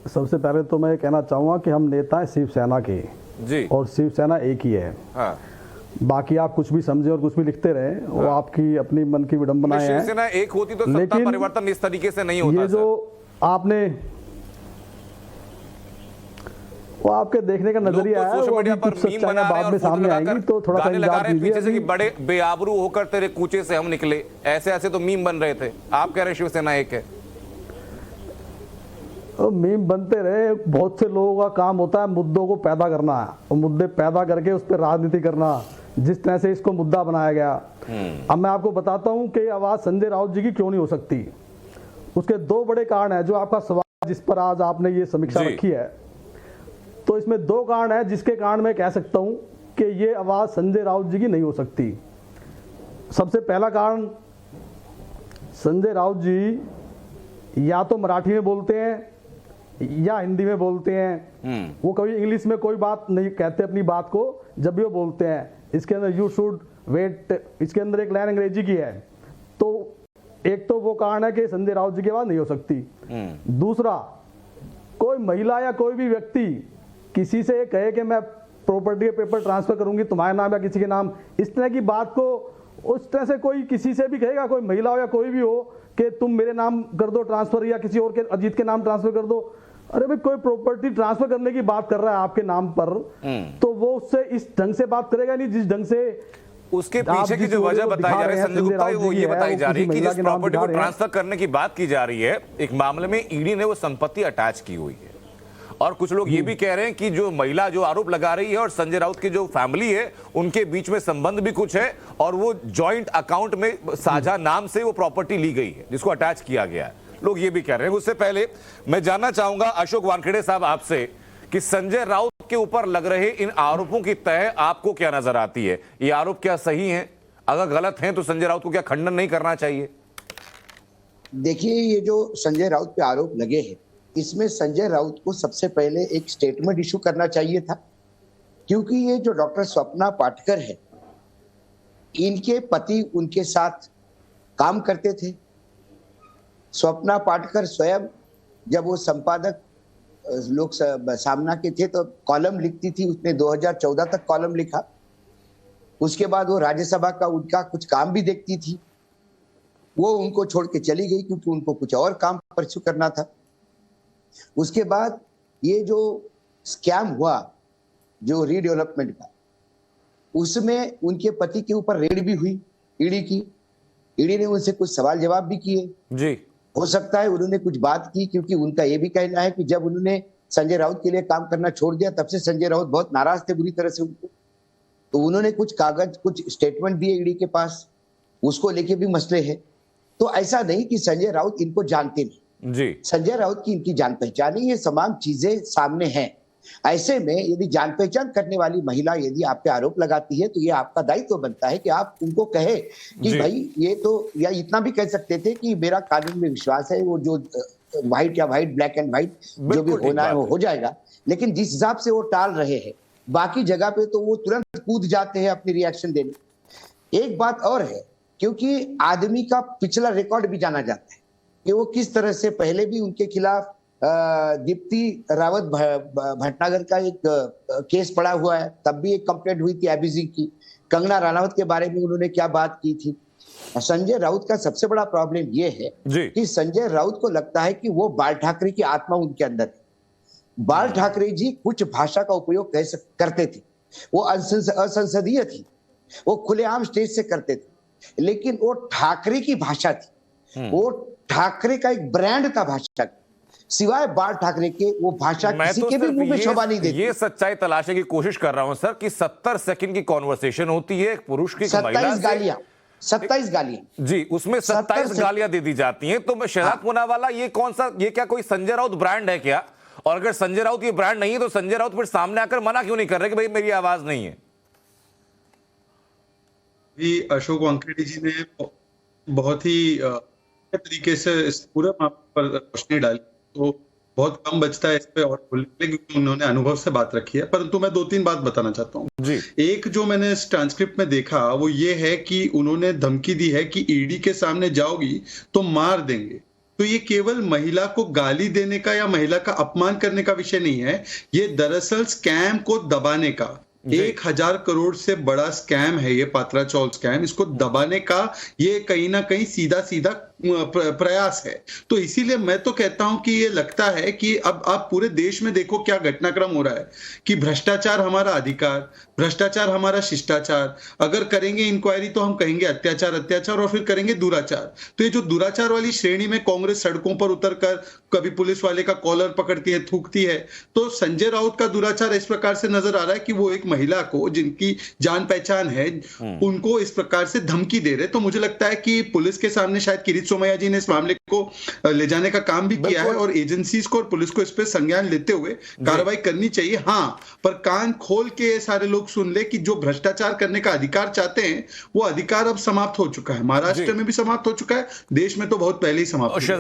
सबसे पहले तो मैं कहना चाहूँगा कि हम नेता हैं शिवसेना के जी, और शिवसेना एक ही है। हाँ, बाकी आप कुछ भी समझे और कुछ भी लिखते रहे, वो आपकी अपनी मन की विडंबनाएं हैं। शिवसेना एक होती तो सत्ता लेकिन परिवर्तन इस तरीके से नहीं होता। ये जो आपने वो आपके देखने का नजरिया है, सोशल वो मीडिया अभी पर कुछ मीम सच्चाइयां बना रहे हैं बाद और में फोटो सामने आएंगी, तो थोड़ा सा गाने लगा इंतजार रहे हैं पीछे से कि कीजिए। बड़े बेआबरू होकर तेरे कूचे से हम निकले, ऐसे ऐसे तो मीम बन रहे थे। आप कह रहे हैं शिवसेना एक है। मीम बनते रहे, बहुत से लोगों का काम होता है मुद्दों को पैदा करना और मुद्दे पैदा करके उस पर राजनीति करना, जिस तरह से इसको मुद्दा बनाया गया। अब मैं आपको बताता हूं कि आवाज संजय राउत जी की क्यों नहीं हो सकती। उसके दो बड़े कारण है, जो आपका सवाल जिस पर आज आपने ये समीक्षा रखी है, तो इसमें दो कारण है जिसके कारण मैं कह सकता हूं कि ये आवाज संजय राउत जी की नहीं हो सकती। सबसे पहला कारण, संजय राउत जी या तो मराठी में बोलते हैं या हिंदी में बोलते हैं। वो कभी इंग्लिश में कोई बात नहीं कहते अपनी बात को, जब भी वो बोलते हैं इसके अंदर यू शुड वेट, इसके अंदर एक लाइन अंग्रेजी की है। तो एक तो वो कारण है कि संजय राउत जी की आवाज नहीं हो सकती। दूसरा, कोई महिला या कोई भी व्यक्ति किसी से कहे कि मैं प्रॉपर्टी के पेपर ट्रांसफर करूंगी तुम्हारे नाम या किसी के नाम, इस तरह की बात को उस तरह से कोई किसी से भी कहेगा, कोई महिला हो या कोई भी हो, कि तुम मेरे नाम कर दो ट्रांसफर या किसी और के, अजीत के नाम ट्रांसफर कर दो। अरे भाई, कोई प्रॉपर्टी ट्रांसफर करने की बात कर रहा है आपके नाम पर, तो वो उससे इस ढंग से बात करेगा नहीं जिस ढंग से उसके पीछे की जो वजह बताई जा रही है संजय गुप्ता, वो ये बताई जा रही है कि जिस प्रॉपर्टी को ट्रांसफर करने की बात की जा रही है, एक मामले में ईडी ने वो संपत्ति अटैच की हुई है। और कुछ लोग ये भी कह रहे हैं कि जो महिला जो आरोप लगा रही है और संजय राउत की जो फैमिली है, उनके बीच में संबंध भी कुछ है और वो जॉइंट अकाउंट में साझा नाम से वो प्रॉपर्टी ली गई है जिसको अटैच किया गया है। लोग ये भी कह रहे हैं। उससे पहले मैं जानना चाहूंगा अशोक वानखेड़े साहब आपसे कि संजय राउत के ऊपर लग रहे इन आरोपों की तह आपको क्या नजर आती है? ये आरोप क्या सही हैं? अगर गलत हैं तो संजय राउत को क्या खंडन नहीं करना चाहिए? देखिए, ये जो संजय राउत पे आरोप लगे हैं, इसमें संजय राउत को सबसे पहले एक स्टेटमेंट इशू करना चाहिए था, क्योंकि ये जो डॉक्टर स्वप्ना पाटकर है, इनके पति उनके साथ काम करते थे। स्वप्ना पाटकर स्वयं जब वो संपादक लोक सामना के थे तो कॉलम लिखती थी, उसने 2014 तक कॉलम लिखा। उसके बाद वो राज्यसभा का उनका कुछ काम भी देखती थी। वो उनको छोड़ के चली गई क्योंकि उनको कुछ और काम परस्यू करना था। उसके बाद ये जो स्कैम हुआ जो रीडेवलपमेंट का, उसमें उनके पति के ऊपर रेड भी हुई ईडी की। ईडी ने उनसे कुछ सवाल जवाब भी किए जी। हो सकता है उन्होंने कुछ बात की, क्योंकि उनका ये भी कहना है कि जब उन्होंने संजय राउत के लिए काम करना छोड़ दिया तब से संजय राउत बहुत नाराज थे बुरी तरह से उनको। तो उन्होंने कुछ कागज, कुछ स्टेटमेंट दिए ईडी के पास, उसको लेके भी मसले हैं। तो ऐसा नहीं कि संजय राउत इनको जानते नहीं जी। संजय राउत की इनकी जान पहचान है, ये तमाम चीजें सामने हैं। ऐसे में यदि जान पहचान करने वाली महिला यदि आप पे आरोप लगाती है तो ये आपका दायित्व बनता है कि आप उनको कहे कि भाई ये तो, या इतना भी कह सकते थे कि मेरा कानून में विश्वास है, वो जो व्हाइट या व्हाइट, ब्लैक एंड व्हाइट जो भी होना है वो हो जाएगा। लेकिन जिस हिसाब से वो टाल रहे हैं, बाकी जगह पे तो वो तुरंत कूद जाते हैं अपनी रिएक्शन देने। एक बात और है, क्योंकि आदमी का पिछला रिकॉर्ड भी जाना जाता है कि वो किस तरह से, पहले भी उनके खिलाफ दीप्ति रावत भटनागर का एक केस पड़ा हुआ है, तब भी एक कंप्लेंट हुई थी एब्यूजिंग की। कंगना रनावत के बारे में उन्होंने क्या बात की थी। संजय राउत का सबसे बड़ा प्रॉब्लम ये है कि संजय राउत को लगता है कि वो बाल ठाकरे की आत्मा उनके अंदर है। बाल ठाकरे जी कुछ भाषा का उपयोग कैसे करते थे, वो असंसदीय थी, वो खुलेआम स्टेज से करते थे, लेकिन वो ठाकरे की भाषा थी, वो ठाकरे का एक ब्रांड था भाषा का। सिवाय बाल ठाकरे के वो भाषा किसी के भी मुंह में शोभा नहीं देती। ये सच्चाई तलाशने की कोशिश कर रहा हूं सर कि 70 सेकंड की कॉन्वर्सेशन होती है एक पुरुष की, 27 गालियां, 27 गालियां जी, उसमें 27 गालियां दे दी जाती हैं। तो मैं शहजाद पूनावाला, ये कौन सा, ये क्या कोई संजय राउत ब्रांड है क्या? और अगर संजय राउत ये ब्रांड नहीं है तो संजय राउत फिर सामने आकर मना क्यों नहीं कर रहे कि भाई मेरी आवाज नहीं है? अशोक वानखेड़े जी ने बहुत ही तरीके से इस पूरे मामले पर रोशनी डाली, तो बहुत कम बचता है इस पे और बोलने के लिए, क्योंकि उन्होंने अनुभव से बात रखी है। परंतु मैं 2-3 बात बताना चाहता हूँ जी। एक जो मैंने इस ट्रांसक्रिप्ट में देखा वो ये है कि उन्होंने धमकी दी है कि ईडी के सामने जाओगी तो मार देंगे। तो ये केवल महिला को गाली देने का या महिला का अपमान करने का विषय नहीं है, ये दरअसल स्कैम को दबाने का 1000 करोड़ से बड़ा स्कैम है ये पात्रा चौल स्कैम। इसको दबाने का ये कहीं ना कहीं सीधा सीधा प्रयास है। तो इसीलिए मैं तो कहता हूं कि ये लगता है कि अब आप पूरे देश में देखो क्या घटनाक्रम हो रहा है कि भ्रष्टाचार हमारा अधिकार, भ्रष्टाचार हमारा शिष्टाचार, अगर करेंगे इंक्वायरी तो हम कहेंगे अत्याचार अत्याचार और फिर करेंगे दुराचार। तो ये जो दुराचार वाली श्रेणी में कांग्रेस सड़कों पर उतरकर कभी पुलिस वाले का कॉलर पकड़ती है, थूकती है, तो संजय राउत का दुराचार इस प्रकार से नजर आ रहा है कि वो एक महिला को जिनकी जान पहचान है उनको इस प्रकार से धमकी दे रहे। तो मुझे लगता है कि पुलिस के सामने शायद किरीट सोमैया जी ने इस मामले को ले जाने का काम भी किया है और एजेंसीज को और पुलिस को इस पे संज्ञान लेते हुए कार्रवाई करनी चाहिए। हाँ, पर कान खोल के सारे लोग सुन ले कि जो भ्रष्टाचार करने का अधिकार चाहते हैं वो अधिकार अब समाप्त हो चुका है। महाराष्ट्र में भी समाप्त हो चुका है, देश में तो बहुत पहले ही समाप्त हो चुका है।